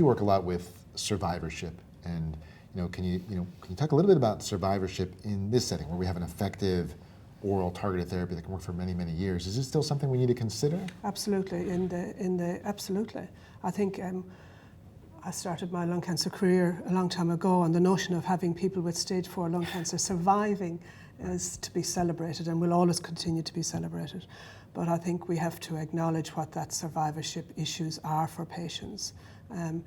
work a lot with survivorship, and can you talk a little bit about survivorship in this setting where we have an effective oral targeted therapy that can work for many, many years? Is this still something we need to consider? Absolutely. Absolutely. I think I started my lung cancer career a long time ago, and the notion of having people with stage 4 lung cancer surviving is to be celebrated and will always continue to be celebrated. But I think we have to acknowledge what that survivorship issues are for patients, and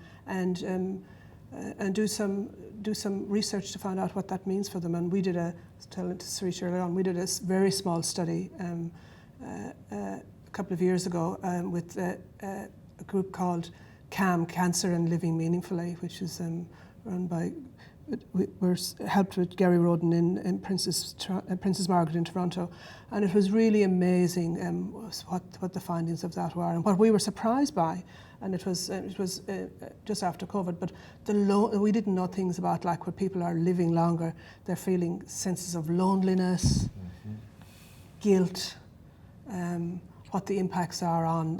do some research to find out what that means for them. And we did telling to Shirish earlier on, we did a very small study a couple of years ago with a group called CAM, Cancer and Living Meaningfully, which is run by, we're helped with Gary Roden in Princess Margaret in Toronto, and it was really amazing what the findings of that were, and what we were surprised by. And it was just after COVID, but we didn't know things about, like, when people are living longer, they're feeling senses of loneliness, guilt, what the impacts are on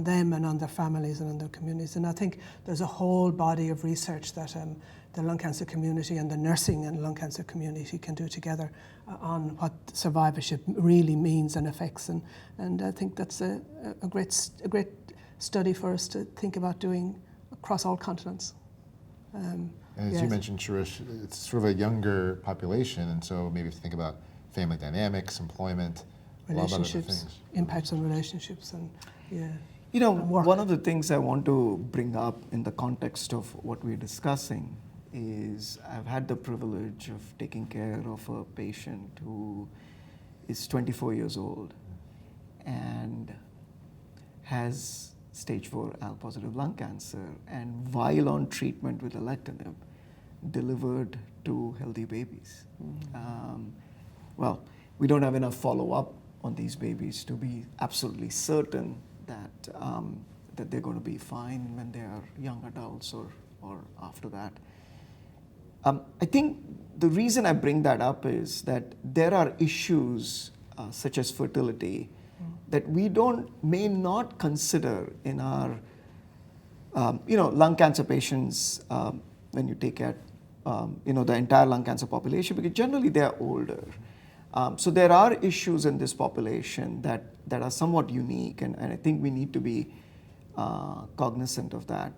them and on their families and on their communities. And I think there's a whole body of research that the lung cancer community and the nursing and lung cancer community can do together on what survivorship really means and affects. And I think that's a great study for us to think about doing across all continents. And as you mentioned, Shirish, it's sort of a younger population, and so maybe if you think about family dynamics, employment, relationships, impacts on relationships, and one of the things I want to bring up in the context of what we're discussing is I've had the privilege of taking care of a patient who is 24 years old and has stage 4 ALK-positive lung cancer, and while on treatment with alectinib, delivered 2 healthy babies. Well, we don't have enough follow-up on these babies to be absolutely certain that they're going to be fine when they are young adults or after that. I think the reason I bring that up is that there are issues such as fertility that we may not consider in our lung cancer patients when you take at the entire lung cancer population, because generally they are older. So there are issues in this population that are somewhat unique, and I think we need to be cognizant of that.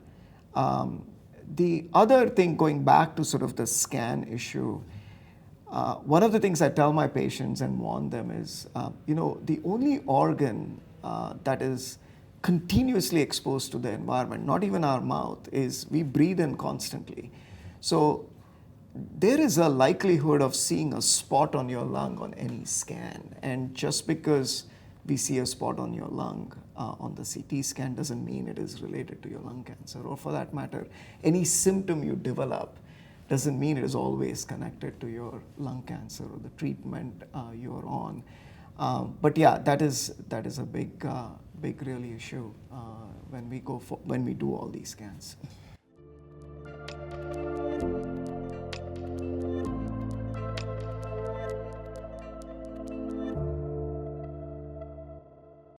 The other thing, going back to sort of the scan issue, one of the things I tell my patients and warn them is, the only organ that is continuously exposed to the environment, not even our mouth, is we breathe in constantly. So there is a likelihood of seeing a spot on your lung on any scan. And just because we see a spot on your lung on the CT scan doesn't mean it is related to your lung cancer. Or for that matter, any symptom you develop doesn't mean it is always connected to your lung cancer or the treatment you're on. But yeah, that is a big really issue when we do all these scans.